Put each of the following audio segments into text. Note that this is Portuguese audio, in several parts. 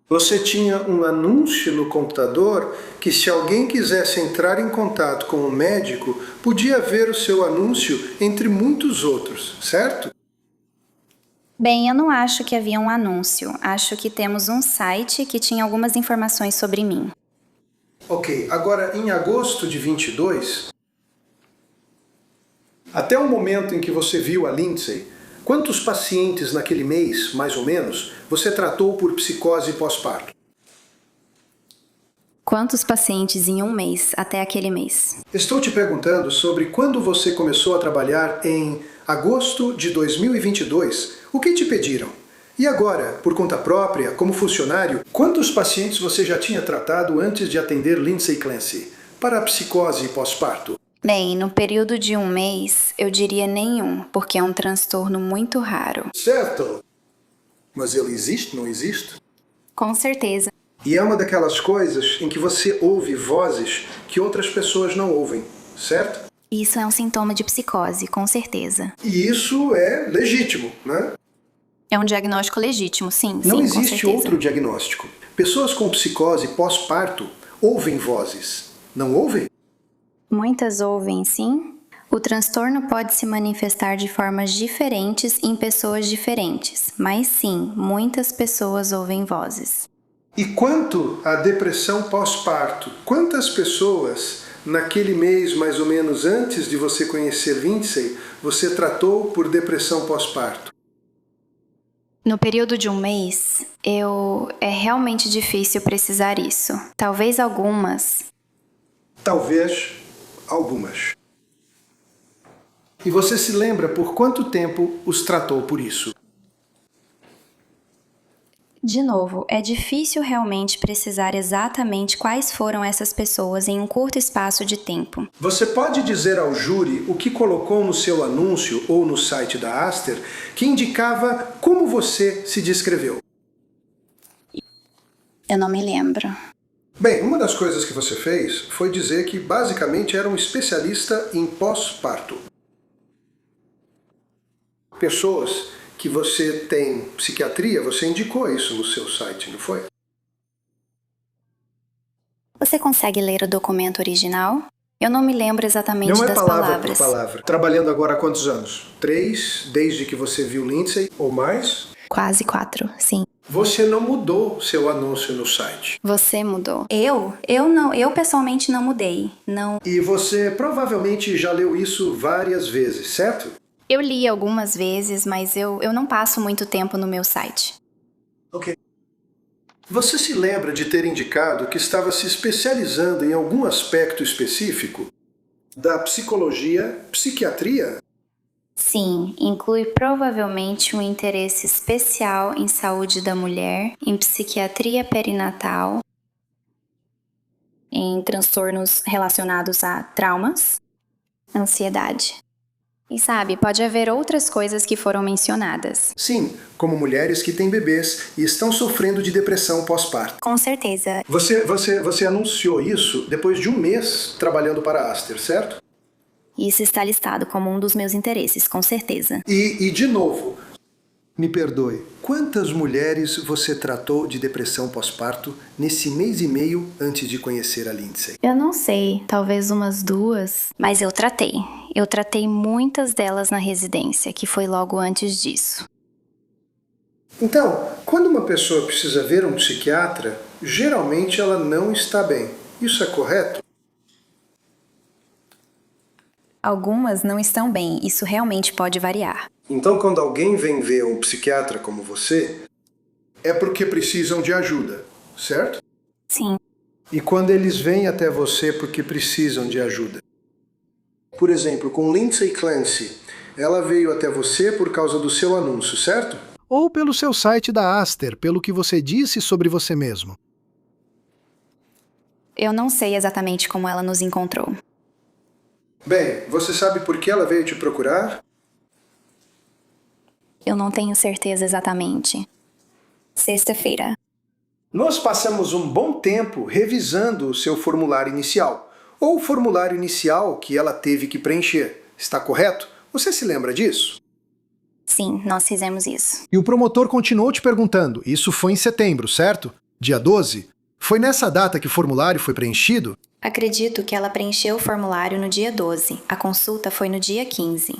Você tinha um anúncio no computador que, se alguém quisesse entrar em contato com um médico, podia ver o seu anúncio entre muitos outros, certo? Bem, eu não acho que havia um anúncio. Acho que temos um site que tinha algumas informações sobre mim. Ok, agora em agosto de 22, até o momento em que você viu a Lindsay, quantos pacientes naquele mês, mais ou menos, você tratou por psicose pós-parto? Quantos pacientes em um mês até aquele mês? Estou te perguntando sobre quando você começou a trabalhar em agosto de 2022. O que te pediram? E agora, por conta própria, como funcionário, quantos pacientes você já tinha tratado antes de atender Lindsay Clancy para a psicose pós-parto? Bem, no período de um mês, eu diria nenhum, porque é um transtorno muito raro. Certo! Mas ele existe, não existe? Com certeza. E é uma daquelas coisas em que você ouve vozes que outras pessoas não ouvem, certo? Isso é um sintoma de psicose, com certeza. E isso é legítimo, né? É um diagnóstico legítimo, sim, Não sim, existe com certeza. outro diagnóstico. Pessoas com psicose pós-parto ouvem vozes, não ouvem? Muitas ouvem, sim. O transtorno pode se manifestar de formas diferentes em pessoas diferentes, mas sim, muitas pessoas ouvem vozes. E quanto à depressão pós-parto, quantas pessoas naquele mês mais ou menos antes de você conhecer Lindsay, você tratou por depressão pós-parto? No período de um mês, é realmente difícil precisar isso. Talvez algumas. Talvez algumas. E você se lembra por quanto tempo os tratou por isso? De novo, é difícil realmente precisar exatamente quais foram essas pessoas em um curto espaço de tempo. Você pode dizer ao júri o que colocou no seu anúncio ou no site da Aster que indicava como você se descreveu? Eu não me lembro. Bem, uma das coisas que você fez foi dizer que basicamente era um especialista em pós-parto. Pessoas que você tem psiquiatria, você indicou isso no seu site, não foi? Você consegue ler o documento original? Eu não me lembro exatamente Não é das palavra palavras. por palavra. Trabalhando agora há quantos anos? 3, desde que você viu Lindsay, ou mais? Quase 4, sim. Você não mudou seu anúncio no site. Você mudou. Eu pessoalmente não mudei. Não. E você provavelmente já leu isso várias vezes, certo? Eu li algumas vezes, mas eu não passo muito tempo no meu site. Ok. Você se lembra de ter indicado que estava se especializando em algum aspecto específico da psicologia, psiquiatria? Sim, inclui provavelmente um interesse especial em saúde da mulher, em psiquiatria perinatal, em transtornos relacionados a traumas, ansiedade. E sabe, pode haver outras coisas que foram mencionadas. Sim, como mulheres que têm bebês e estão sofrendo de depressão pós-parto. Com certeza. Você anunciou isso depois de um mês trabalhando para a Aster, certo? Isso está listado como um dos meus interesses, com certeza. E de novo, me perdoe, quantas mulheres você tratou de depressão pós-parto nesse mês e meio antes de conhecer a Lindsay? Eu não sei, talvez umas 2, mas eu tratei. Eu tratei muitas delas na residência, que foi logo antes disso. Então, quando uma pessoa precisa ver um psiquiatra, geralmente ela não está bem. Isso é correto? Algumas não estão bem, isso realmente pode variar. Então, quando alguém vem ver um psiquiatra como você, é porque precisam de ajuda, certo? Sim. E quando eles vêm até você porque precisam de ajuda? Por exemplo, com Lindsay Clancy, ela veio até você por causa do seu anúncio, certo? Ou pelo seu site da Aster, pelo que você disse sobre você mesmo. Eu não sei exatamente como ela nos encontrou. Bem, você sabe por que ela veio te procurar? Eu não tenho certeza exatamente. Sexta-feira. Nós passamos um bom tempo revisando o seu formulário inicial, ou o formulário inicial que ela teve que preencher. Está correto? Você se lembra disso? Sim, nós fizemos isso. E o promotor continuou te perguntando, isso foi em setembro, certo? Dia 12? Foi nessa data que o formulário foi preenchido? Acredito que ela preencheu o formulário no dia 12. A consulta foi no dia 15.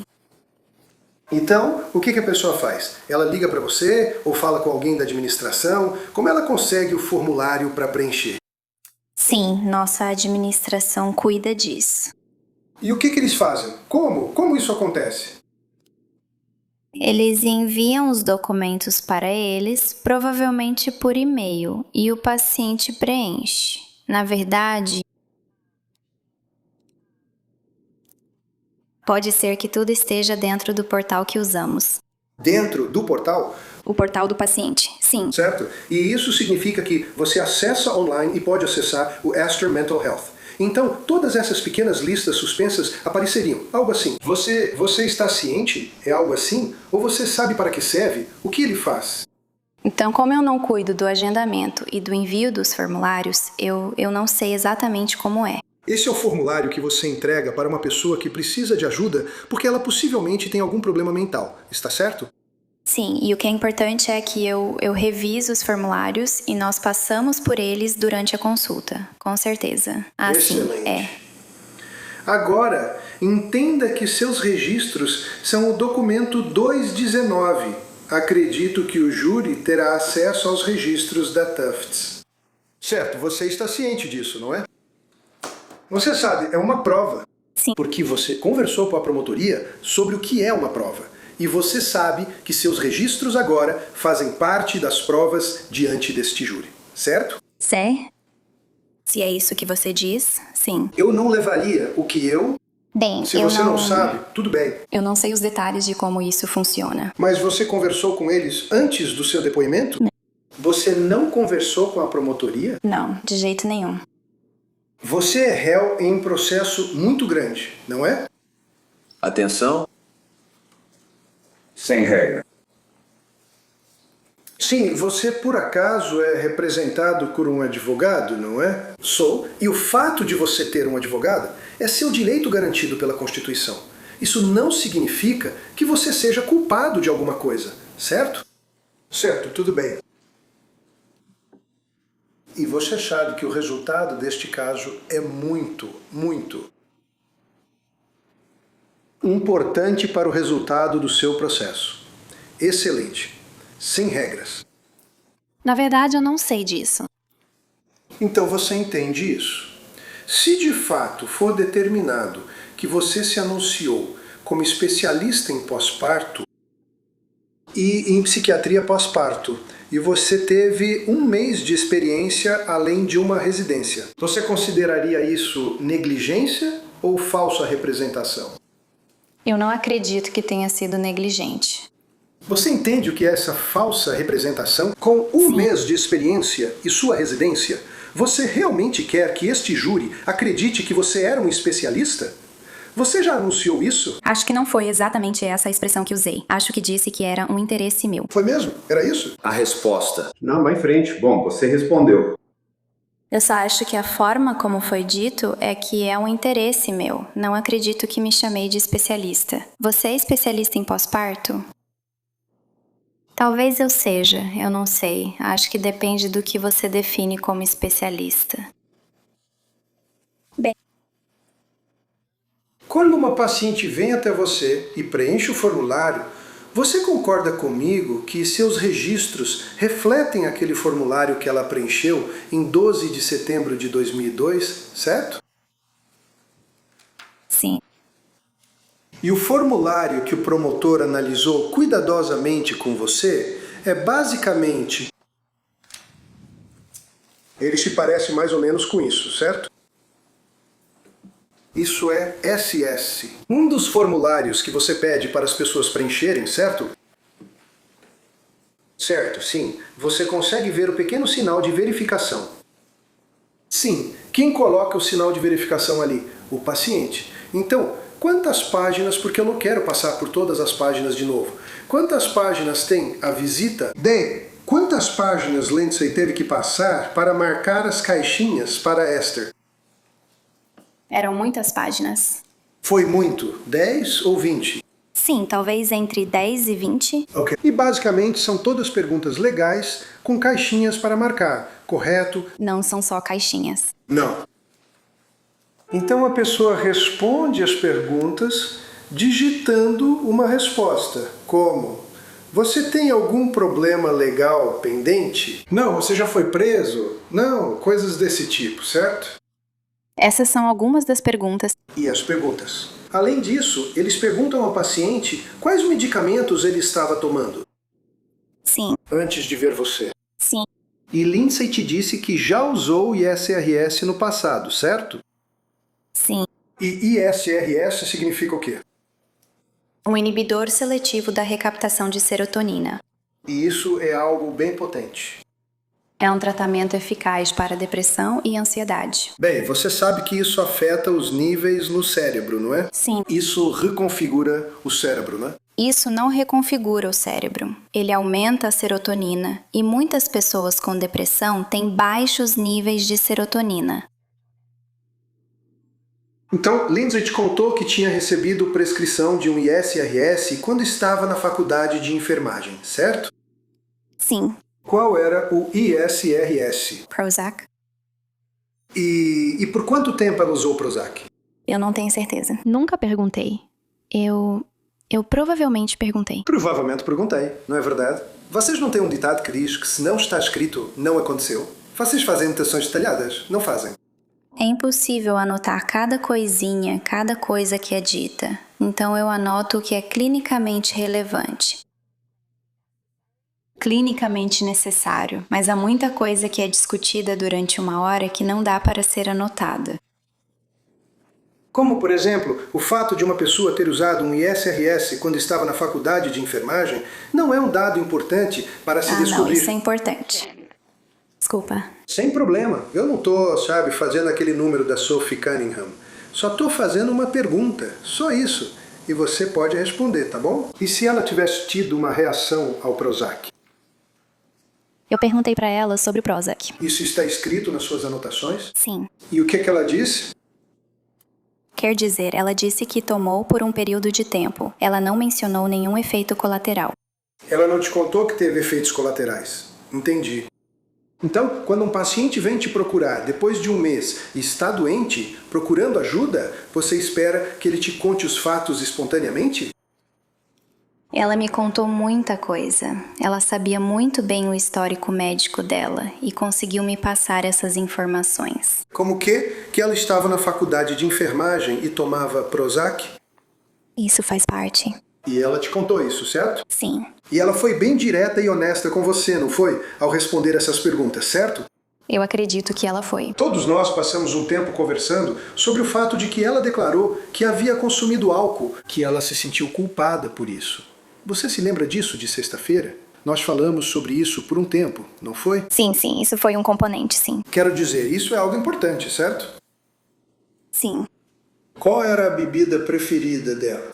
Então, o que a pessoa faz? Ela liga para você ou fala com alguém da administração? Como ela consegue o formulário para preencher? Sim, nossa administração cuida disso. E o que eles fazem? Como? Como isso acontece? Eles enviam os documentos para eles, provavelmente por e-mail, e o paciente preenche. Na verdade, pode ser que tudo esteja dentro do portal que usamos. Dentro do portal? O portal do paciente, sim. Certo? E isso significa que você acessa online e pode acessar o Aster Mental Health. Então, todas essas pequenas listas suspensas apareceriam. Algo assim. Você está ciente? É algo assim? Ou você sabe para que serve? O que ele faz? Então, como eu não cuido do agendamento e do envio dos formulários, eu não sei exatamente como é. Esse é o formulário que você entrega para uma pessoa que precisa de ajuda porque ela possivelmente tem algum problema mental. Está certo? Sim, e o que é importante é que eu reviso os formulários e nós passamos por eles durante a consulta, com certeza. Sim, Excelente. Agora, entenda que seus registros são o documento 219. Acredito que o júri terá acesso aos registros da Tufts. Certo, você está ciente disso, não é? Você sabe, é uma prova. Sim. Porque você conversou com a promotoria sobre o que é uma prova. E você sabe que seus registros agora fazem parte das provas diante deste júri, certo? Certo? Se é isso que você diz, sim. Eu não levaria o que Bem, Se você não sabe, tudo bem. Eu não sei os detalhes de como isso funciona. Mas você conversou com eles antes do seu depoimento? Não. Você não conversou com a promotoria? Não, de jeito nenhum. Você é réu em um processo muito grande, não é? Atenção. Sem regra. Sim, você por acaso é representado por um advogado, não é? Sou. E o fato de você ter um advogado é seu direito garantido pela Constituição. Isso não significa que você seja culpado de alguma coisa, certo? Certo, tudo bem. E você sabe que o resultado deste caso é muito importante para o resultado do seu processo. Excelente. Sem regras. Na verdade, eu não sei disso. Então você entende isso. Se de fato for determinado que você se anunciou como especialista em pós-parto e em psiquiatria pós-parto, e você teve 1 mês de experiência além de uma residência, você consideraria isso negligência ou falsa representação? Eu não acredito que tenha sido negligente. Você entende o que é essa falsa representação? Com 1 mês de experiência e sua residência, você realmente quer que este júri acredite que você era um especialista? Você já anunciou isso? Acho que não foi exatamente essa a expressão que usei. Acho que disse que era um interesse meu. Foi mesmo? Era isso? A resposta. Não, vai em frente. Bom, você respondeu. Eu só acho que a forma como foi dito é que é um interesse meu. Não acredito que me chamei de especialista. Você é especialista em pós-parto? Talvez eu seja, eu não sei. Acho que depende do que você define como especialista. Bem, Quando uma paciente vem até você e preenche o formulário, você concorda comigo que seus registros refletem aquele formulário que ela preencheu em 12 de setembro de 2002, certo? sim. E o formulário que o promotor analisou cuidadosamente com você é basicamente... Ele se parece mais ou menos com isso, certo? Isso é SS. Um dos formulários que você pede para as pessoas preencherem, certo? Certo, sim. Você consegue ver o pequeno sinal de verificação. Sim. Quem coloca o sinal de verificação ali? O paciente. Então, quantas páginas, porque eu não quero passar por todas as páginas de novo. Quantas páginas tem a visita? Quantas páginas Lindsay teve que passar para marcar as caixinhas para Esther? Eram muitas páginas. Foi muito? 10 ou 20? Sim, talvez entre 10 e 20. Ok. E basicamente são todas perguntas legais com caixinhas para marcar, correto? Não são só caixinhas. Não. Então a pessoa responde as perguntas digitando uma resposta, como: você tem algum problema legal pendente? Não, você já foi preso? Não, coisas desse tipo, certo? Essas são algumas das perguntas. E as perguntas. Além disso, eles perguntam ao paciente quais medicamentos ele estava tomando Sim, antes de ver você. sim, E Lindsay te disse que já usou o ISRS no passado, certo? sim. E ISRS significa o quê? Um inibidor seletivo da recaptação de serotonina. E isso é algo bem potente. É um tratamento eficaz para depressão e ansiedade. Bem, você sabe que isso afeta os níveis no cérebro, não é? Sim. Isso reconfigura o cérebro, né? Isso não reconfigura o cérebro. Ele aumenta a serotonina e muitas pessoas com depressão têm baixos níveis de serotonina. Então, Lindsay te contou que tinha recebido prescrição de um ISRS quando estava na faculdade de enfermagem, certo? Sim, Qual era o ISRS? Prozac. E por quanto tempo ela usou o Prozac? Eu não tenho certeza. Nunca perguntei. Eu provavelmente perguntei. Provavelmente perguntei, não é verdade? Vocês não têm um ditado que diz que se não está escrito, não aconteceu? Vocês fazem anotações detalhadas? Não fazem? É impossível anotar cada coisinha, cada coisa que é dita. Então eu anoto o que é clinicamente relevante. Clinicamente necessário, mas há muita coisa que é discutida durante uma hora que não dá para ser anotada. Como, por exemplo, o fato de uma pessoa ter usado um ISRS quando estava na faculdade de enfermagem não é um dado importante para se descobrir. Não, isso é importante. Desculpa. Sem problema. Eu não estou, fazendo aquele número da Sophie Cunningham. Só estou fazendo uma pergunta. Só isso. E você pode responder, tá bom? E se ela tivesse tido uma reação ao Prozac? Eu perguntei para ela sobre o Prozac. Isso está escrito nas suas anotações? Sim. E o que ela disse? Quer dizer, ela disse que tomou por um período de tempo. Ela não mencionou nenhum efeito colateral. Ela não te contou que teve efeitos colaterais. Entendi. Então, quando um paciente vem te procurar depois de um mês e está doente, procurando ajuda, você espera que ele te conte os fatos espontaneamente? Ela me contou muita coisa. Ela sabia muito bem o histórico médico dela e conseguiu me passar essas informações. Como que ela estava na faculdade de enfermagem e tomava Prozac? Isso faz parte. E ela te contou isso, certo? Sim. E ela foi bem direta e honesta com você, não foi? Ao responder essas perguntas, certo? Eu acredito que ela foi. Todos nós passamos um tempo conversando sobre o fato de que ela declarou que havia consumido álcool, que ela se sentiu culpada por isso. Você se lembra disso de sexta-feira? Nós falamos sobre isso por um tempo, não foi? Sim, isso foi um componente, sim. Quero dizer, isso é algo importante, certo? Sim. Qual era a bebida preferida dela?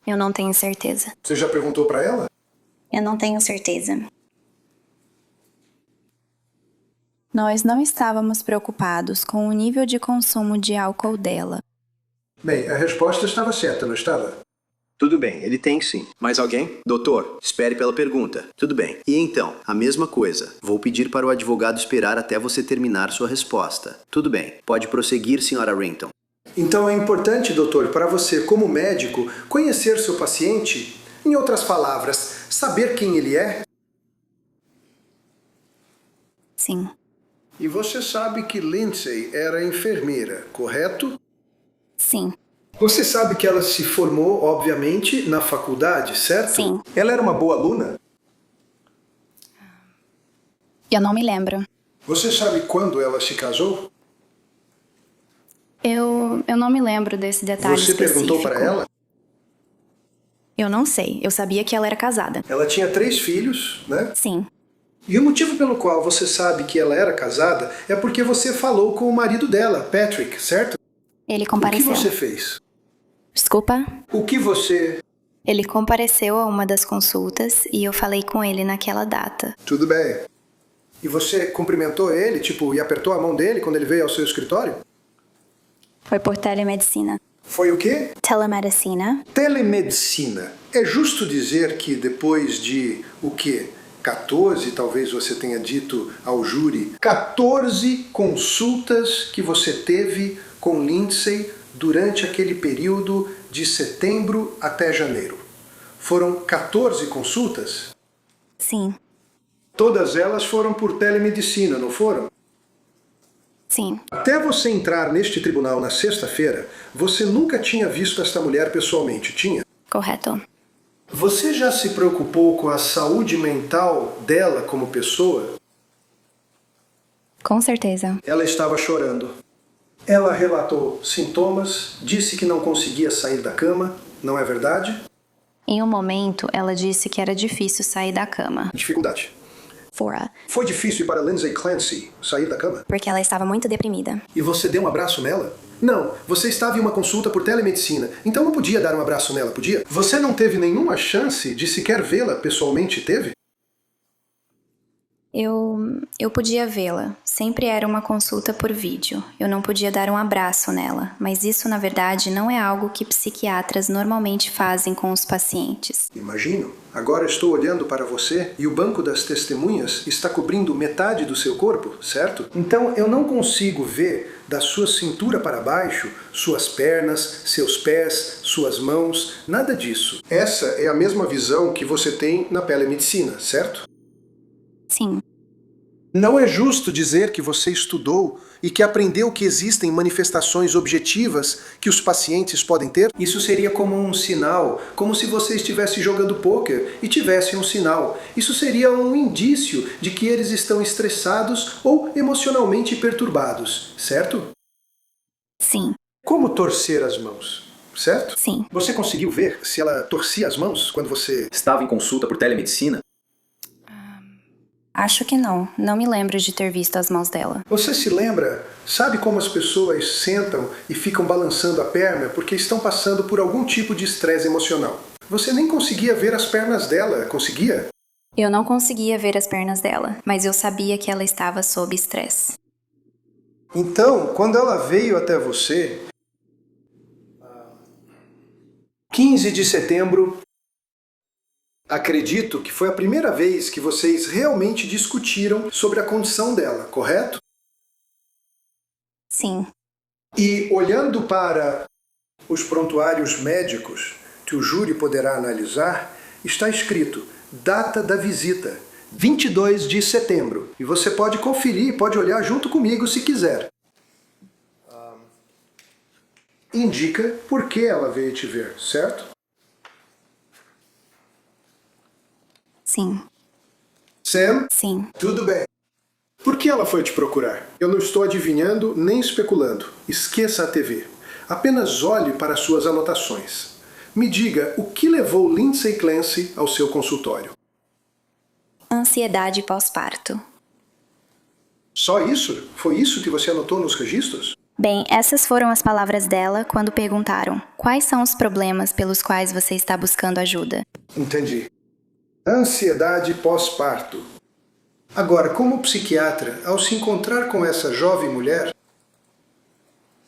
Eu não tenho certeza. Você já perguntou para ela? Eu não tenho certeza. Nós não estávamos preocupados com o nível de consumo de álcool dela. Bem, a resposta estava certa, não estava? Tudo bem, ele tem sim. Mais alguém? Doutor, espere pela pergunta. Tudo bem. E então, a mesma coisa. Vou pedir para o advogado esperar até você terminar sua resposta. Tudo bem. Pode prosseguir, Sra. Renton. Então é importante, doutor, para você, como médico, conhecer seu paciente. Em outras palavras, saber quem ele é. Sim. E você sabe que Lindsay era enfermeira, correto? Sim. Você sabe que ela se formou, obviamente, na faculdade, certo? Sim. Ela era uma boa aluna? Eu não me lembro. Você sabe quando ela se casou? Eu não me lembro desse detalhe Você específico. perguntou para ela? Eu não sei. Eu sabia que ela era casada. Ela tinha 3 filhos, né? Sim. E o motivo pelo qual você sabe que ela era casada é porque você falou com o marido dela, Patrick, certo? Ele compareceu. O que você fez? Desculpa? O que você... Ele compareceu a uma das consultas e eu falei com ele naquela data. Tudo bem. E você cumprimentou ele, e apertou a mão dele quando ele veio ao seu escritório? Foi por telemedicina. Foi o quê? Telemedicina. Telemedicina. É justo dizer que depois de o quê? 14, talvez você tenha dito ao júri, 14 consultas que você teve com Lindsay durante aquele período de setembro até janeiro. Foram 14 consultas? Sim. Todas elas foram por telemedicina, não foram? Sim. Até você entrar neste tribunal na sexta-feira, você nunca tinha visto esta mulher pessoalmente, tinha? Correto. Você já se preocupou com a saúde mental dela como pessoa? Com certeza. Ela estava chorando. Ela relatou sintomas, disse que não conseguia sair da cama, não é verdade? Em um momento, ela disse que era difícil sair da cama. Dificuldade. Fora. Foi difícil para Lindsay Clancy sair da cama? Porque ela estava muito deprimida. E você deu um abraço nela? Não, você estava em uma consulta por telemedicina, então não podia dar um abraço nela, podia? Você não teve nenhuma chance de sequer vê-la pessoalmente, teve? Eu podia vê-la. Sempre era uma consulta por vídeo. Eu não podia dar um abraço nela, mas isso, na verdade, não é algo que psiquiatras normalmente fazem com os pacientes. Imagino. Agora estou olhando para você e o banco das testemunhas está cobrindo metade do seu corpo, certo? Então eu não consigo ver da sua cintura para baixo, suas pernas, seus pés, suas mãos, nada disso. Essa é a mesma visão que você tem na telemedicina, certo? Sim. Não é justo dizer que você estudou e que aprendeu que existem manifestações objetivas que os pacientes podem ter? Isso seria como um sinal, como se você estivesse jogando pôquer e tivesse um sinal. Isso seria um indício de que eles estão estressados ou emocionalmente perturbados, certo? Sim. Como torcer as mãos, certo? Sim. Você conseguiu ver se ela torcia as mãos quando você... Estava em consulta por telemedicina? Acho que não. Não me lembro de ter visto as mãos dela. Você se lembra? Sabe como as pessoas sentam e ficam balançando a perna porque estão passando por algum tipo de estresse emocional? Você nem conseguia ver as pernas dela, conseguia? Eu não conseguia ver as pernas dela, mas eu sabia que ela estava sob estresse. Então, quando ela veio até você, 15 de setembro, acredito que foi a primeira vez que vocês realmente discutiram sobre a condição dela, correto? Sim. E olhando para os prontuários médicos que o júri poderá analisar, está escrito data da visita, 22 de setembro. E você pode conferir, pode olhar junto comigo se quiser. Indica por que ela veio te ver, certo? Sim. Sam? Sim. Tudo bem. Por que ela foi te procurar? Eu não estou adivinhando nem especulando. Esqueça a TV. Apenas olhe para suas anotações. Me diga o que levou Lindsay Clancy ao seu consultório. Ansiedade pós-parto. Só isso? Foi isso que você anotou nos registros? Bem, essas foram as palavras dela quando perguntaram: quais são os problemas pelos quais você está buscando ajuda? Entendi. Ansiedade pós-parto. Agora, como psiquiatra, ao se encontrar com essa jovem mulher,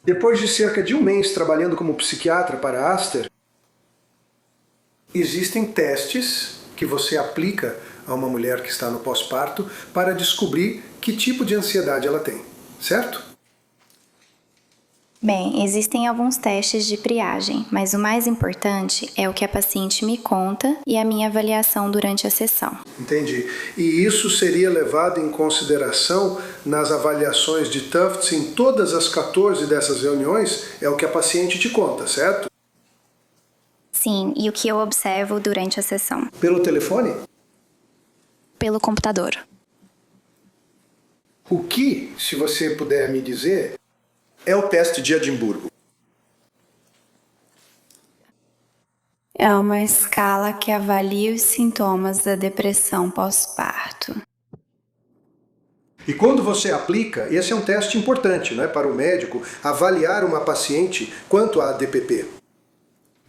depois de cerca de um mês trabalhando como psiquiatra para a Aster, existem testes que você aplica a uma mulher que está no pós-parto para descobrir que tipo de ansiedade ela tem, certo? Bem, existem alguns testes de triagem, mas o mais importante é o que a paciente me conta e a minha avaliação durante a sessão. Entendi. E isso seria levado em consideração nas avaliações de Tufts em todas as 14 dessas reuniões? É o que a paciente te conta, certo? Sim, e o que eu observo durante a sessão? Pelo telefone? Pelo computador. O que, se você puder me dizer, é o teste de Edimburgo? É uma escala que avalia os sintomas da depressão pós-parto. E quando você aplica, esse é um teste importante, né, para o médico avaliar uma paciente quanto à DPP.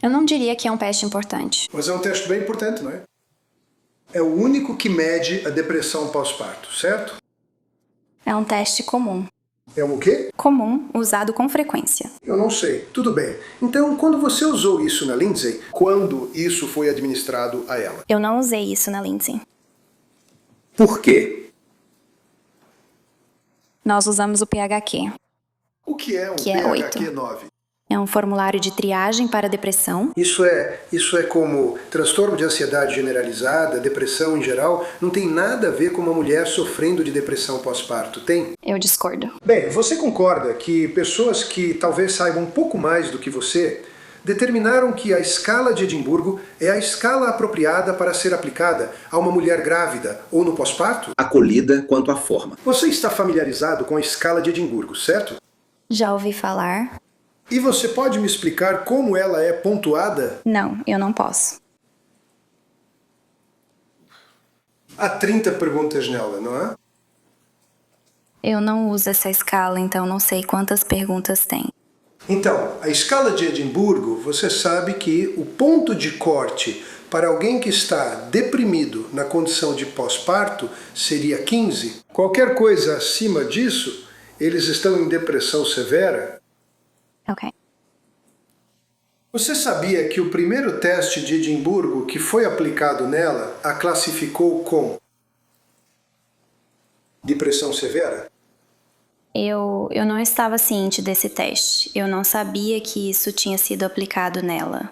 Eu não diria que é um teste importante. Mas é um teste bem importante, não é? É o único que mede a depressão pós-parto, certo? É um teste comum. É um o quê? Comum, usado com frequência. Eu não sei. Tudo bem. Então, quando você usou isso na Lindsay, quando isso foi administrado a ela? Eu não usei isso na Lindsay. Por quê? Nós usamos o PHQ. O que é um Que é PHQ 9? É um formulário de triagem para depressão. Isso é como transtorno de ansiedade generalizada, depressão em geral, não tem nada a ver com uma mulher sofrendo de depressão pós-parto, tem? Eu discordo. Bem, você concorda que pessoas que talvez saibam um pouco mais do que você determinaram que a escala de Edimburgo é a escala apropriada para ser aplicada a uma mulher grávida ou no pós-parto? Acolhida quanto à forma. Você está familiarizado com a escala de Edimburgo, certo? Já ouvi falar? E você pode me explicar como ela é pontuada? Não, eu não posso. Há 30 perguntas nela, não é? Eu não uso essa escala, então não sei quantas perguntas tem. Então, a escala de Edimburgo, você sabe que o ponto de corte para alguém que está deprimido na condição de pós-parto seria 15. Qualquer coisa acima disso, eles estão em depressão severa. Ok. Você sabia que o primeiro teste de Edimburgo que foi aplicado nela a classificou com depressão severa? Eu não estava ciente desse teste. Eu não sabia que isso tinha sido aplicado nela.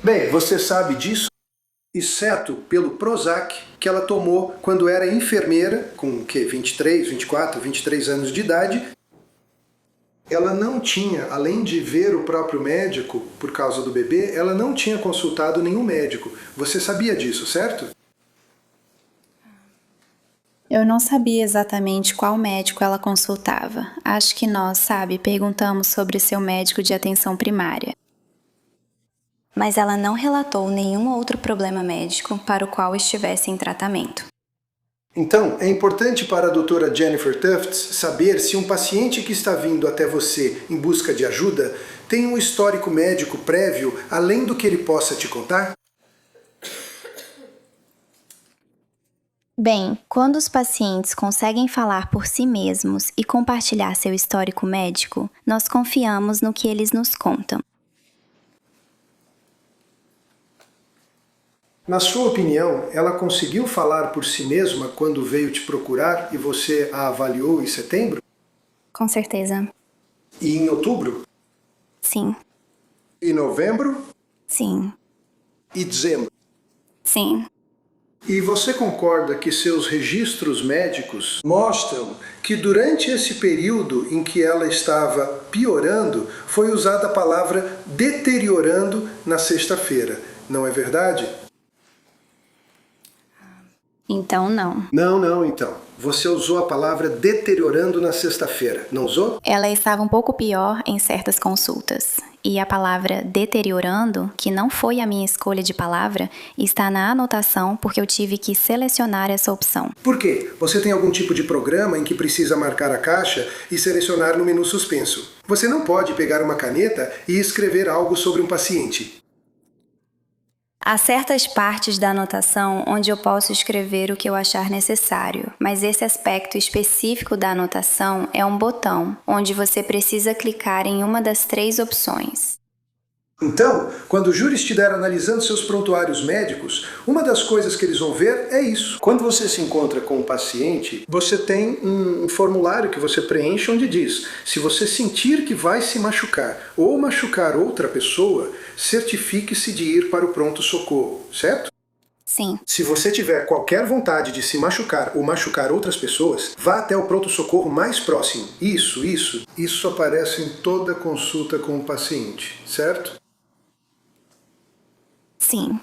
Bem, você sabe disso, exceto pelo Prozac que ela tomou quando era enfermeira, com 23 anos de idade. Ela não tinha, além de ver o próprio médico por causa do bebê, ela não tinha consultado nenhum médico. Você sabia disso, certo? Eu não sabia exatamente qual médico ela consultava. Acho que nós, perguntamos sobre seu médico de atenção primária. Mas ela não relatou nenhum outro problema médico para o qual estivesse em tratamento. Então, é importante para a doutora Jennifer Tufts saber se um paciente que está vindo até você em busca de ajuda tem um histórico médico prévio além do que ele possa te contar? Bem, quando os pacientes conseguem falar por si mesmos e compartilhar seu histórico médico, nós confiamos no que eles nos contam. Na sua opinião, ela conseguiu falar por si mesma quando veio te procurar e você a avaliou em setembro? Com certeza. E em outubro? Sim. E novembro? Sim. E dezembro? Sim. E você concorda que seus registros médicos mostram que durante esse período em que ela estava piorando, foi usada a palavra deteriorando na sexta-feira, não é verdade? Então não. Não, então. Você usou a palavra deteriorando na sexta-feira, não usou? Ela estava um pouco pior em certas consultas. E a palavra deteriorando, que não foi a minha escolha de palavra, está na anotação porque eu tive que selecionar essa opção. Por quê? Você tem algum tipo de programa em que precisa marcar a caixa e selecionar no menu suspenso. Você não pode pegar uma caneta e escrever algo sobre um paciente. Há certas partes da anotação onde eu posso escrever o que eu achar necessário, mas esse aspecto específico da anotação é um botão, onde você precisa clicar em uma das 3 opções. Então, quando o júri estiver analisando seus prontuários médicos, uma das coisas que eles vão ver é isso. Quando você se encontra com o paciente, você tem um formulário que você preenche onde diz: se você sentir que vai se machucar ou machucar outra pessoa, certifique-se de ir para o pronto-socorro, certo? Sim. Se você tiver qualquer vontade de se machucar ou machucar outras pessoas, vá até o pronto-socorro mais próximo. Isso aparece em toda consulta com o paciente, certo? Sim.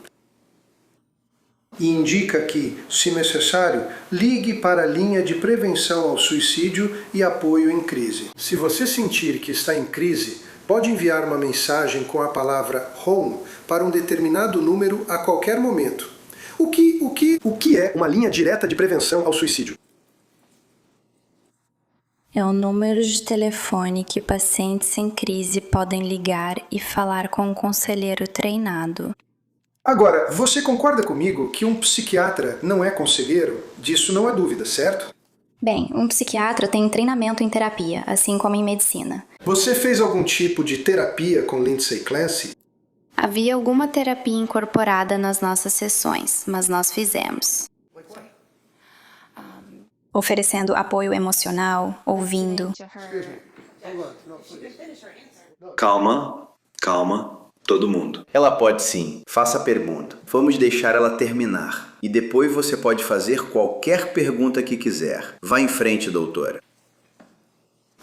E indica que, se necessário, ligue para a linha de prevenção ao suicídio e apoio em crise. Se você sentir que está em crise, pode enviar uma mensagem com a palavra HOME para um determinado número a qualquer momento. O que é uma linha direta de prevenção ao suicídio? É o número de telefone que pacientes em crise podem ligar e falar com um conselheiro treinado. Agora, você concorda comigo que um psiquiatra não é conselheiro? Disso não há dúvida, certo? Bem, um psiquiatra tem treinamento em terapia, assim como em medicina. Você fez algum tipo de terapia com Lindsay Clancy? Havia alguma terapia incorporada nas nossas sessões, mas nós fizemos. Oferecendo apoio emocional, ouvindo. Calma, calma, todo mundo. Ela pode sim. Faça a pergunta. Vamos deixar ela terminar. E depois você pode fazer qualquer pergunta que quiser. Vá em frente, doutora.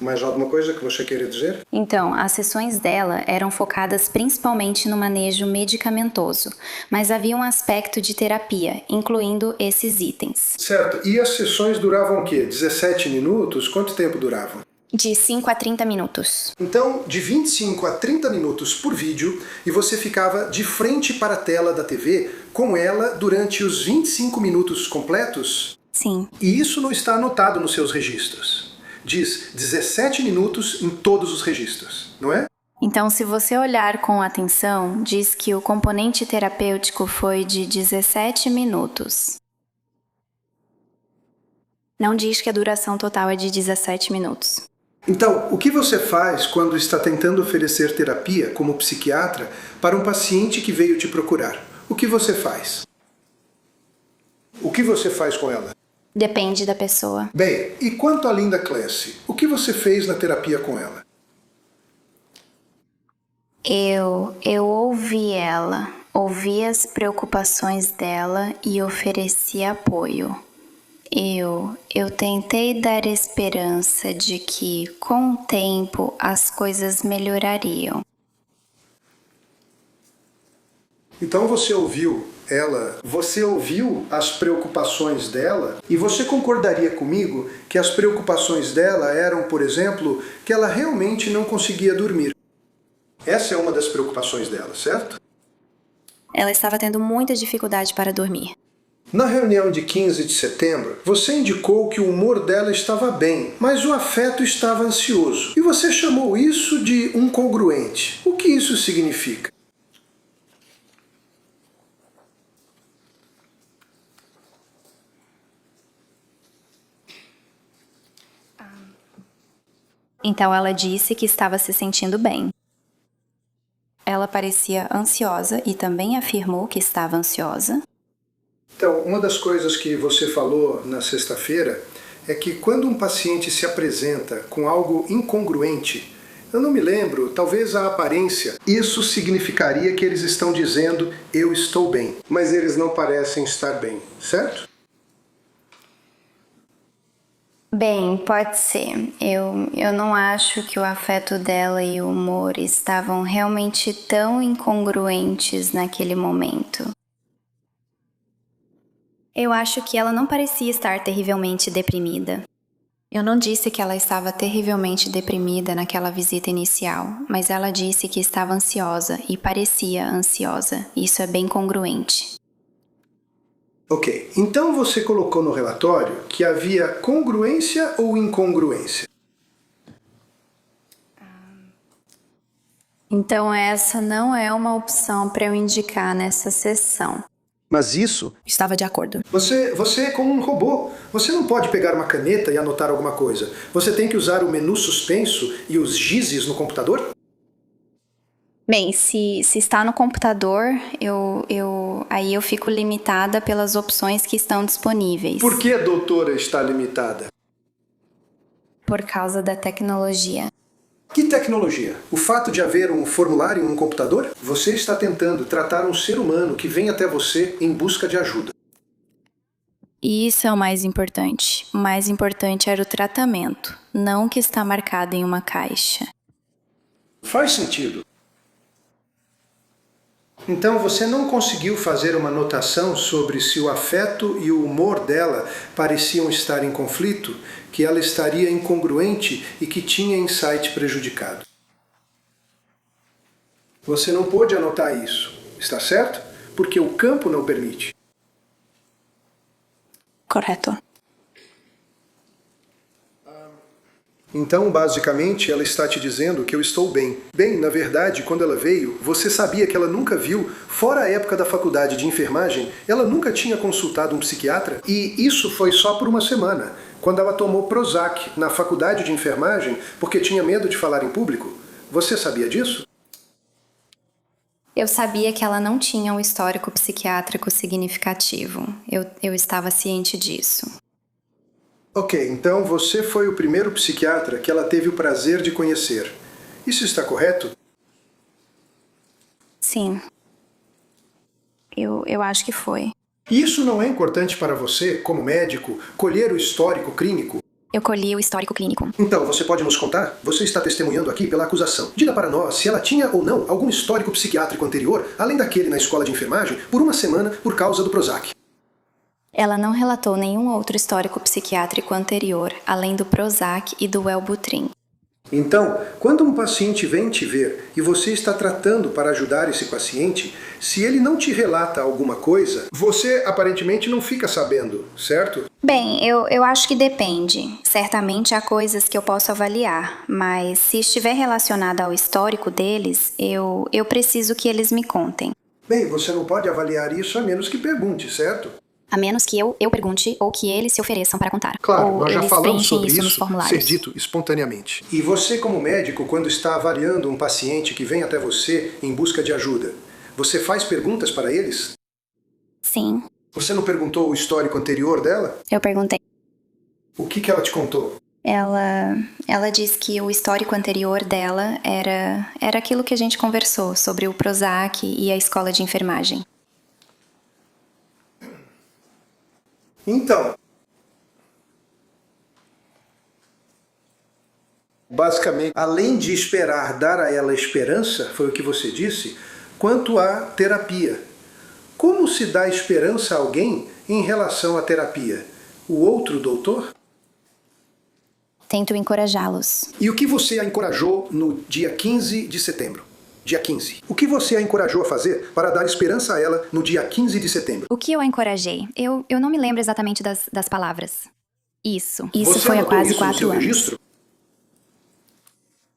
Mais alguma coisa que você queira dizer? Então, as sessões dela eram focadas principalmente no manejo medicamentoso, mas havia um aspecto de terapia, incluindo esses itens. Certo. E as sessões duravam o quê? 17 minutos? Quanto tempo duravam? De 5 a 30 minutos. Então, de 25 a 30 minutos por vídeo, e você ficava de frente para a tela da TV com ela durante os 25 minutos completos? Sim. E isso não está anotado nos seus registros. Diz 17 minutos em todos os registros, não é? Então, se você olhar com atenção, diz que o componente terapêutico foi de 17 minutos. Não diz que a duração total é de 17 minutos. Então, o que você faz quando está tentando oferecer terapia como psiquiatra para um paciente que veio te procurar? O que você faz? O que você faz com ela? Depende da pessoa. Bem, e quanto a Linda Clancy? O que você fez na terapia com ela? Eu ouvi ela, ouvi as preocupações dela e ofereci apoio. Eu tentei dar esperança de que, com o tempo, as coisas melhorariam. Então você ouviu ela, você ouviu as preocupações dela e você concordaria comigo que as preocupações dela eram, por exemplo, que ela realmente não conseguia dormir. Essa é uma das preocupações dela, certo? Ela estava tendo muita dificuldade para dormir. Na reunião de 15 de setembro, você indicou que o humor dela estava bem, mas o afeto estava ansioso. E você chamou isso de incongruente. O que isso significa? Então ela disse que estava se sentindo bem. Ela parecia ansiosa e também afirmou que estava ansiosa. Então, uma das coisas que você falou na sexta-feira é que quando um paciente se apresenta com algo incongruente, eu não me lembro, talvez a aparência, isso significaria que eles estão dizendo eu estou bem, mas eles não parecem estar bem, certo? Bem, pode ser. Eu não acho que o afeto dela e o humor estavam realmente tão incongruentes naquele momento. Eu acho que ela não parecia estar terrivelmente deprimida. Eu não disse que ela estava terrivelmente deprimida naquela visita inicial, mas ela disse que estava ansiosa e parecia ansiosa. Isso é bem congruente. Ok, então você colocou no relatório que havia congruência ou incongruência? Então essa não é uma opção para eu indicar nessa sessão. Mas isso... Estava de acordo. Você é como um robô. Você não pode pegar uma caneta e anotar alguma coisa. Você tem que usar o menu suspenso e os gizes no computador? Bem, se está no computador, aí eu fico limitada pelas opções que estão disponíveis. Por que a doutora está limitada? Por causa da tecnologia. Que tecnologia? O fato de haver um formulário em um computador? Você está tentando tratar um ser humano que vem até você em busca de ajuda. E isso é o mais importante. O mais importante era o tratamento, não o que está marcado em uma caixa. Faz sentido. Então você não conseguiu fazer uma anotação sobre se o afeto e o humor dela pareciam estar em conflito, que ela estaria incongruente e que tinha insight prejudicado. Você não pôde anotar isso, está certo? Porque o campo não permite. Correto. Então, basicamente, ela está te dizendo que eu estou bem. Bem, na verdade, quando ela veio, você sabia que ela nunca viu, fora a época da faculdade de enfermagem, ela nunca tinha consultado um psiquiatra, e isso foi só por uma semana, quando ela tomou Prozac na faculdade de enfermagem porque tinha medo de falar em público. Você sabia disso? Eu sabia que ela não tinha um histórico psiquiátrico significativo. Eu estava ciente disso. Ok, então você foi o primeiro psiquiatra que ela teve o prazer de conhecer. Isso está correto? Sim. Eu acho que foi. E isso não é importante para você, como médico, colher o histórico clínico? Eu colhi o histórico clínico. Então, você pode nos contar? Você está testemunhando aqui pela acusação. Diga para nós se ela tinha ou não algum histórico psiquiátrico anterior, além daquele na escola de enfermagem, por uma semana por causa do Prozac. Ela não relatou nenhum outro histórico psiquiátrico anterior, além do Prozac e do Wellbutrin. Então, quando um paciente vem te ver e você está tratando para ajudar esse paciente, se ele não te relata alguma coisa, você aparentemente não fica sabendo, certo? Bem, eu acho que depende. Certamente há coisas que eu posso avaliar, mas se estiver relacionada ao histórico deles, eu preciso que eles me contem. Bem, você não pode avaliar isso a menos que pergunte, certo? A menos que eu pergunte ou que eles se ofereçam para contar. Claro, ou nós já eles falamos preenchem sobre nos isso ser formulários. dito espontaneamente. E você, como médico, quando está avaliando um paciente que vem até você em busca de ajuda, você faz perguntas para eles? Sim, Você não perguntou o histórico anterior dela? eu perguntei. O que ela te contou? Ela disse que o histórico anterior dela era aquilo que a gente conversou sobre o Prozac e a escola de enfermagem. Então, basicamente, além de esperar dar a ela esperança, foi o que você disse, quanto à terapia. Como se dá esperança a alguém em relação à terapia? O outro doutor? Tento encorajá-los. E o que você a encorajou no dia 15 de setembro? Dia 15. O que você a encorajou a fazer para dar esperança a ela no dia 15 de setembro? O que eu a encorajei? Eu não me lembro exatamente das palavras. Isso Você foi há anotou quase isso no 4 seu anos. registro?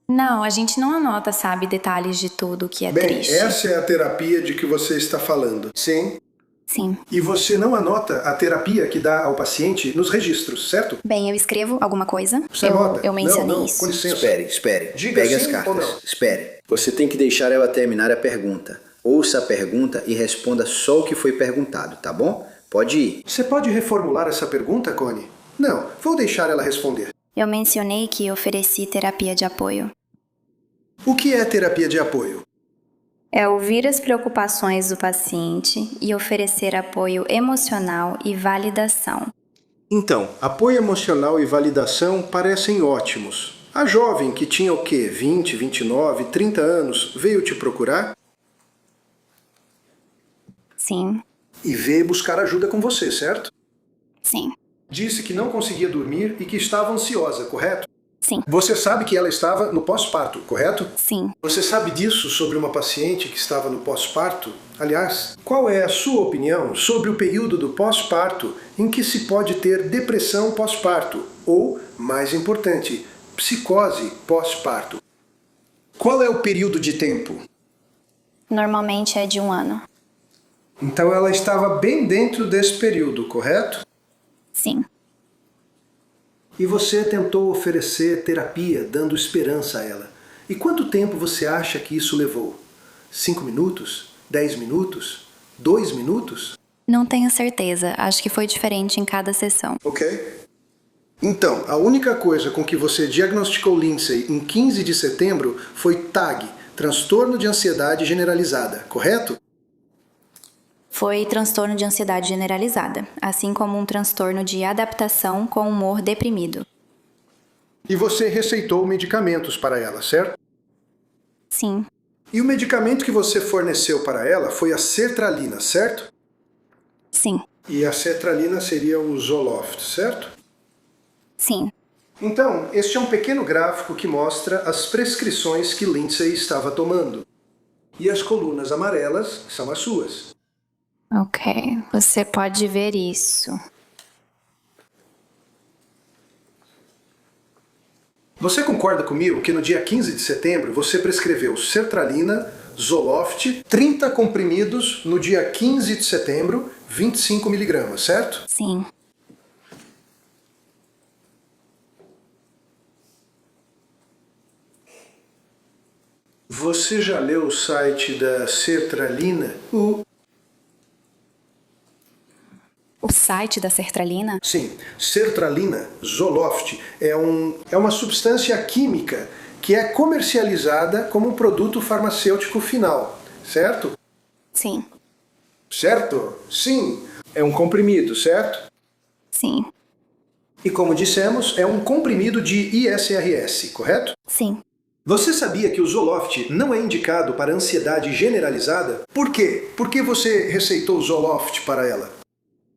Não, a gente não anota, sabe, detalhes de tudo que é Bem, triste. essa é a terapia de que você está falando. Sim. Sim. E você não anota a terapia que dá ao paciente nos registros, certo? Bem, eu escrevo alguma coisa. Você anota? Eu mencionei não, isso. com licença. Espere. Diga Pegue sim as cartas. ou não. Espere. Você tem que deixar ela terminar a pergunta. Ouça a pergunta e responda só o que foi perguntado, tá bom? Pode ir. Você pode reformular essa pergunta, Connie? Não, vou deixar ela responder. Eu mencionei que ofereci terapia de apoio. O que é terapia de apoio? É ouvir as preocupações do paciente e oferecer apoio emocional e validação. Então, apoio emocional e validação parecem ótimos. A jovem que tinha o quê? 20, 29, 30 anos, veio te procurar Sim, e veio buscar ajuda com você, certo? sim, Disse que não conseguia dormir e que estava ansiosa, correto? sim, Você sabe que ela estava no pós-parto, correto? sim. Você sabe disso sobre uma paciente que estava no pós-parto? Aliás, qual é a sua opinião sobre o período do pós-parto em que se pode ter depressão pós-parto ou, mais importante, psicose pós-parto? Qual é o período de tempo? Normalmente é de 1 ano. Então ela estava bem dentro desse período, correto? Sim. E você tentou oferecer terapia, dando esperança a ela. E quanto tempo você acha que isso levou? 5 minutos? 10 minutos? 2 minutos? Não tenho certeza. Acho que foi diferente em cada sessão. Ok. Então, a única coisa com que você diagnosticou Lindsay em 15 de setembro foi TAG, transtorno de ansiedade generalizada, correto? Foi transtorno de ansiedade generalizada, assim como um transtorno de adaptação com humor deprimido. E você receitou medicamentos para ela, certo? Sim, E o medicamento que você forneceu para ela foi a sertralina, certo? sim, E a sertralina seria o Zoloft, certo? sim. Então, este é um pequeno gráfico que mostra as prescrições que Lindsay estava tomando. E as colunas amarelas são as suas. Ok, você pode ver isso. Você concorda comigo que no dia 15 de setembro você prescreveu sertralina, Zoloft, 30 comprimidos no dia 15 de setembro, 25 miligramas, certo? Sim. Você já leu o site da sertralina? O site da sertralina? Sim, sertralina, Zoloft, é uma substância química que é comercializada como um produto farmacêutico final, certo? Sim. Certo? Sim. É um comprimido, certo? Sim. E como dissemos, é um comprimido de ISRS, correto? Sim. Você sabia que o Zoloft não é indicado para ansiedade generalizada? Por quê? Por que você receitou o Zoloft para ela?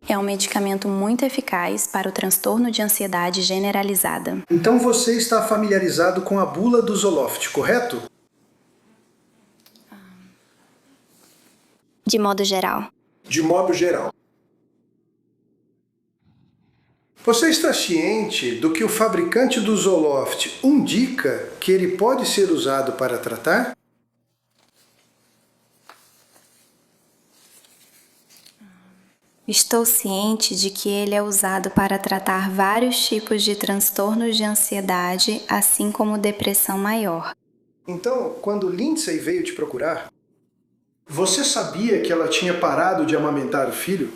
É um medicamento muito eficaz para o transtorno de ansiedade generalizada. Então você está familiarizado com a bula do Zoloft, correto? De modo geral. De modo geral. Você está ciente do que o fabricante do Zoloft indica que ele pode ser usado para tratar? Estou ciente de que ele é usado para tratar vários tipos de transtornos de ansiedade, assim como depressão maior. Então, quando Lindsay veio te procurar, você sabia que ela tinha parado de amamentar o filho?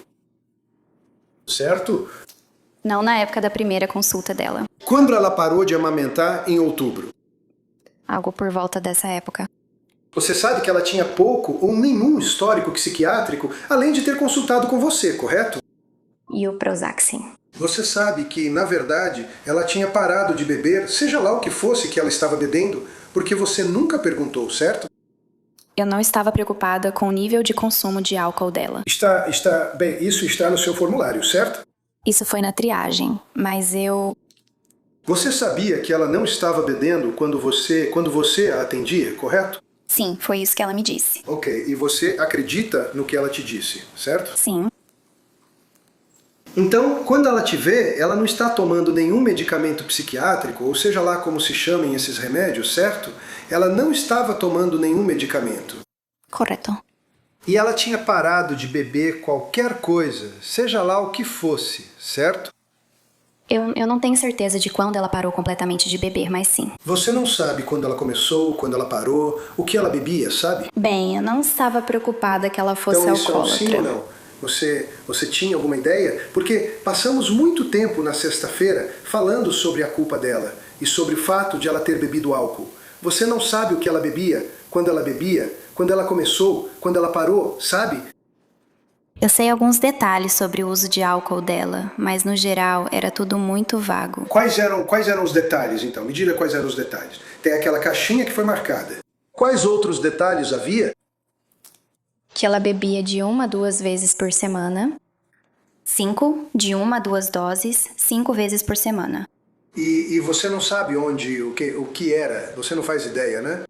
Certo? Não na época da primeira consulta dela. Quando ela parou de amamentar? Em outubro. Algo por volta dessa época. Você sabe que ela tinha pouco ou nenhum histórico psiquiátrico, além de ter consultado com você, correto? E o Prozac, sim. Você sabe que, na verdade, ela tinha parado de beber, seja lá o que fosse que ela estava bebendo, porque você nunca perguntou, certo? Eu não estava preocupada com o nível de consumo de álcool dela. Bem, isso está no seu formulário, certo? Isso foi na triagem, mas eu... Você sabia que ela não estava bebendo quando você a atendia, correto? Sim, foi isso que ela me disse. Ok, e você acredita no que ela te disse, certo? Sim. Então, quando ela te vê, ela não está tomando nenhum medicamento psiquiátrico, ou seja lá como se chamem esses remédios, certo? Ela não estava tomando nenhum medicamento. Correto. E ela tinha parado de beber qualquer coisa, seja lá o que fosse, certo? Eu não tenho certeza de quando ela parou completamente de beber, mas sim. Você não sabe quando ela começou, quando ela parou, o que ela bebia, sabe? Bem, eu não estava preocupada que ela fosse Então isso é um alcoólatra. sim ou não? Você tinha alguma ideia? Porque passamos muito tempo na sexta-feira falando sobre a culpa dela e sobre o fato de ela ter bebido álcool. Você não sabe o que ela bebia, quando ela começou, quando ela parou, sabe? Eu sei alguns detalhes sobre o uso de álcool dela, mas no geral era tudo muito vago. Quais eram os detalhes, então? Me diga quais eram os detalhes. Tem aquela caixinha que foi marcada. Quais outros detalhes havia? Que ela bebia de 1 a 2 vezes por semana. 5, de 1 a 2 doses, 5 vezes por semana. E você não sabe o que era? Você não faz ideia, né?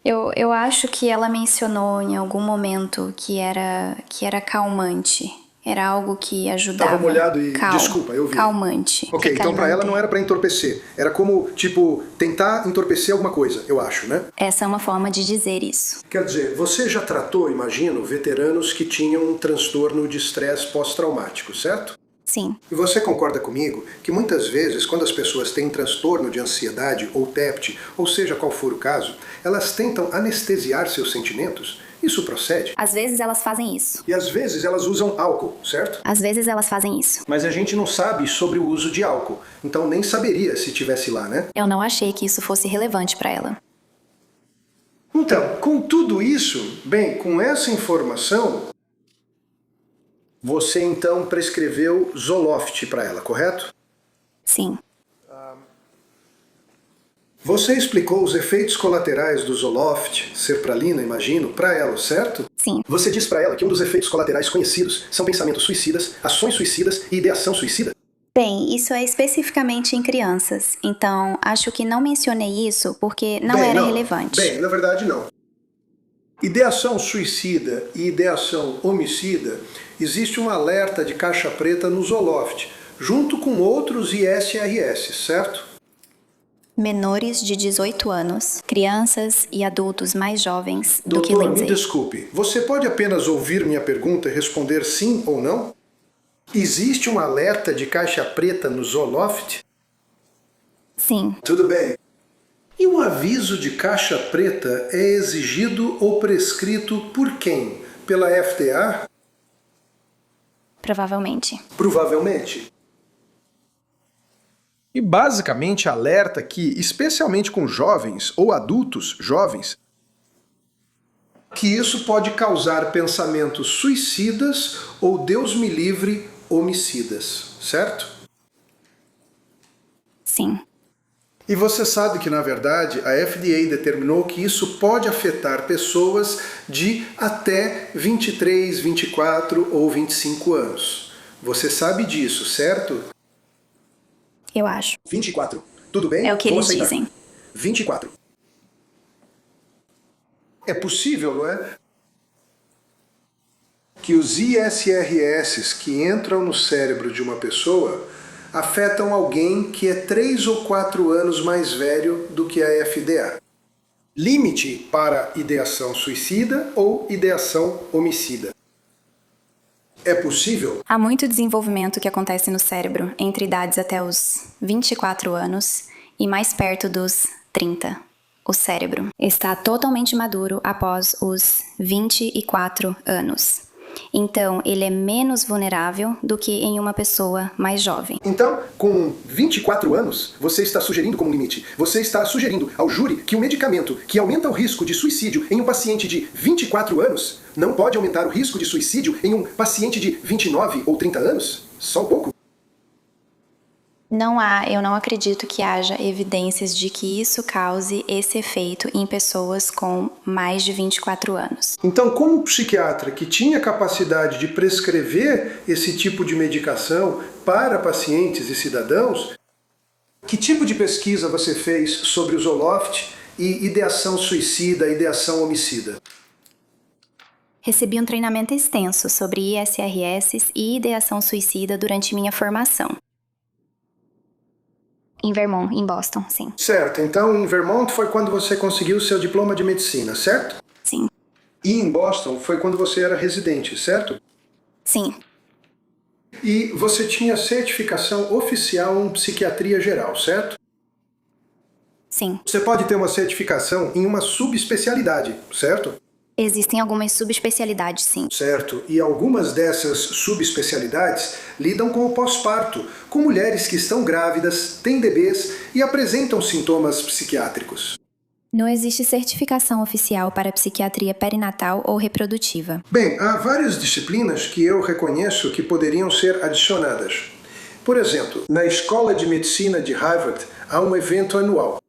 Eu acho que ela mencionou em algum momento que era calmante. Era algo que ajudava. Tava molhado e... Desculpa, eu vi. Calmante. Ok, então pra ela não era pra entorpecer. Era como, tentar entorpecer alguma coisa, eu acho, né? Essa é uma forma de dizer isso. Quer dizer, você já tratou, imagino, veteranos que tinham um transtorno de estresse pós-traumático, certo? Sim. E você concorda comigo que muitas vezes, quando as pessoas têm transtorno de ansiedade ou TEPT, ou seja qual for o caso, elas tentam anestesiar seus sentimentos? Isso procede? Às vezes elas fazem isso. E às vezes elas usam álcool, certo? Às vezes elas fazem isso. Mas a gente não sabe sobre o uso de álcool, então nem saberia se tivesse lá, né? Eu não achei que isso fosse relevante para ela. Então, com tudo isso, bem, com essa informação, você então prescreveu Zoloft para ela, correto? Sim. Você explicou os efeitos colaterais do Zoloft, sertralina, imagino, para ela, certo? Sim. Você disse para ela que um dos efeitos colaterais conhecidos são pensamentos suicidas, ações suicidas e ideação suicida? Bem, isso é especificamente em crianças, então acho que não mencionei isso porque não era relevante. Bem, na verdade não. Ideação suicida e ideação homicida, existe um alerta de caixa preta no Zoloft, junto com outros ISRS, certo? menores de 18 anos, crianças e adultos mais jovens do que Doutor, me Lindsay. desculpe. Você pode apenas ouvir minha pergunta e responder sim ou não? Existe um alerta de caixa preta no Zoloft? Sim, Tudo bem. E um aviso de caixa preta é exigido ou prescrito por quem? Pela FDA? provavelmente. Provavelmente. E basicamente alerta que, especialmente com jovens ou adultos jovens, que isso pode causar pensamentos suicidas ou, Deus me livre, homicidas, certo? Sim, E você sabe que, na verdade, a FDA determinou que isso pode afetar pessoas de até 23, 24 ou 25 anos. Você sabe disso, certo? eu acho. 24. Tudo bem? É o que Vou eles aceitar. dizem. 24. É possível, não é? Que os ISRS que entram no cérebro de uma pessoa afetam alguém que é 3 ou 4 anos mais velho do que a FDA. Limite para ideação suicida ou ideação homicida. É possível? Há muito desenvolvimento que acontece no cérebro entre idades até os 24 anos e mais perto dos 30. O cérebro está totalmente maduro após os 24 anos. Então, ele é menos vulnerável do que em uma pessoa mais jovem. Então, com 24 anos, você está sugerindo como limite, você está sugerindo ao júri que um medicamento que aumenta o risco de suicídio em um paciente de 24 anos não pode aumentar o risco de suicídio em um paciente de 29 ou 30 anos? Só um pouco? Eu não acredito que haja evidências de que isso cause esse efeito em pessoas com mais de 24 anos. Então, como psiquiatra que tinha capacidade de prescrever esse tipo de medicação para pacientes e cidadãos, que tipo de pesquisa você fez sobre o Zoloft e ideação suicida, ideação homicida? Recebi um treinamento extenso sobre ISRS e ideação suicida durante minha formação. Em Vermont, em Boston, sim. Certo, então em Vermont foi quando você conseguiu o seu diploma de medicina, certo? Sim. E em Boston foi quando você era residente, certo? Sim. E você tinha certificação oficial em psiquiatria geral, certo? Sim. Você pode ter uma certificação em uma subespecialidade, certo? Existem algumas subespecialidades, sim. Certo. E algumas dessas subespecialidades lidam com o pós-parto, com mulheres que estão grávidas, têm bebês e apresentam sintomas psiquiátricos. Não existe certificação oficial para psiquiatria perinatal ou reprodutiva. Bem, há várias disciplinas que eu reconheço que poderiam ser adicionadas. Por exemplo, na Escola de Medicina de Harvard há um evento anual.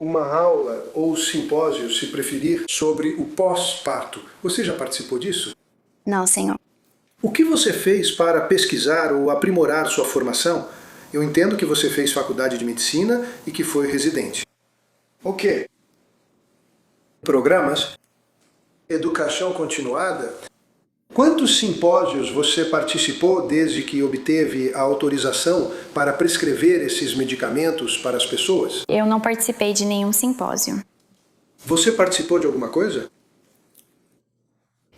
Uma aula ou simpósio, se preferir, sobre o pós-parto. Você já participou disso? Não, senhor. O que você fez para pesquisar ou aprimorar sua formação? Eu entendo que você fez faculdade de medicina e que foi residente. Ok. Programas? Educação continuada? Quantos simpósios você participou desde que obteve a autorização para prescrever esses medicamentos para as pessoas? Eu não participei de nenhum simpósio. Você participou de alguma coisa?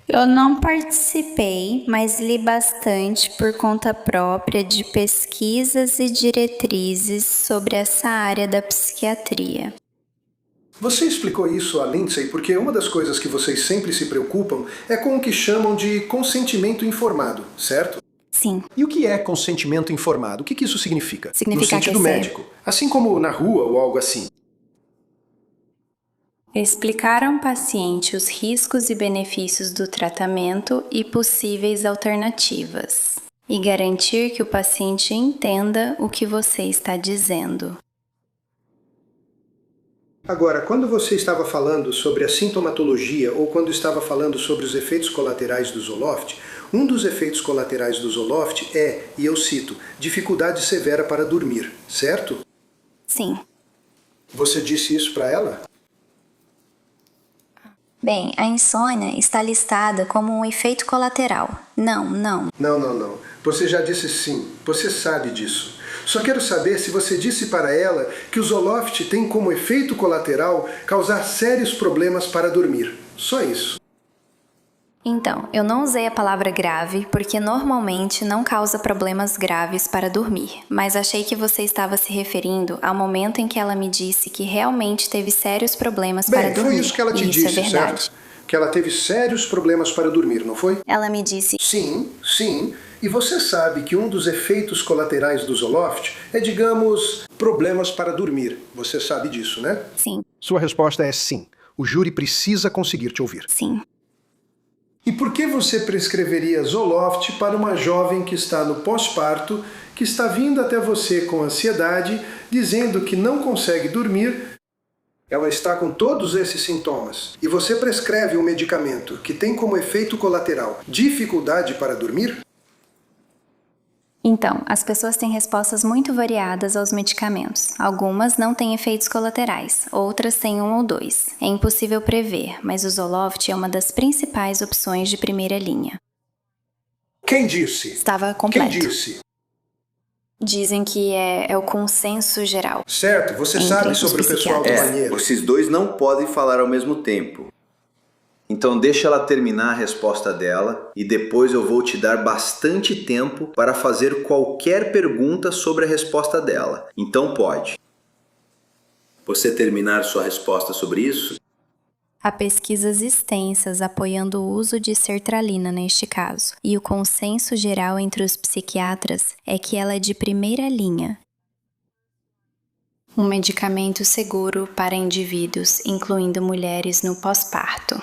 Eu não participei, mas li bastante por conta própria de pesquisas e diretrizes sobre essa área da psiquiatria. Você explicou isso a Lindsay porque uma das coisas que vocês sempre se preocupam é com o que chamam de consentimento informado, certo? Sim. E o que é consentimento informado? O que isso significa? Significa no sentido que médico, assim como na rua ou algo assim. Explicar ao paciente os riscos e benefícios do tratamento e possíveis alternativas. E garantir que o paciente entenda o que você está dizendo. Agora, quando você estava falando sobre a sintomatologia ou quando estava falando sobre os efeitos colaterais do Zoloft, um dos efeitos colaterais do Zoloft é, e eu cito, dificuldade severa para dormir, certo? Sim. Você disse isso para ela? Bem, a insônia está listada como um efeito colateral. Não. Não. Você já disse sim. Você sabe disso. Só quero saber se você disse para ela que o Zoloft tem como efeito colateral causar sérios problemas para dormir. Só isso. Então, eu não usei a palavra grave porque normalmente não causa problemas graves para dormir, mas achei que você estava se referindo ao momento em que ela me disse que realmente teve sérios problemas para dormir. Foi isso que ela te disse, é verdade. certo? Que ela teve sérios problemas para dormir, não foi? Ela me disse... Sim, sim. E você sabe que um dos efeitos colaterais do Zoloft é, digamos, problemas para dormir. Você sabe disso, né? Sim. Sua resposta é sim. O júri precisa conseguir te ouvir. Sim. E por que você prescreveria Zoloft para uma jovem que está no pós-parto, que está vindo até você com ansiedade, dizendo que não consegue dormir? Ela está com todos esses sintomas. E você prescreve um medicamento que tem como efeito colateral dificuldade para dormir? Então, as pessoas têm respostas muito variadas aos medicamentos. Algumas não têm efeitos colaterais, outras têm 1 ou 2. É impossível prever, mas o Zoloft é uma das principais opções de primeira linha. Quem disse? Estava completo. Quem disse? Dizem que é o consenso geral. Certo, você sabe sobre o pessoal do banheiro. Vocês dois não podem falar ao mesmo tempo. Então deixa ela terminar a resposta dela e depois eu vou te dar bastante tempo para fazer qualquer pergunta sobre a resposta dela. Então pode. Você terminar sua resposta sobre isso? Há pesquisas extensas apoiando o uso de sertralina neste caso, e o consenso geral entre os psiquiatras é que ela é de primeira linha. Um medicamento seguro para indivíduos, incluindo mulheres no pós-parto.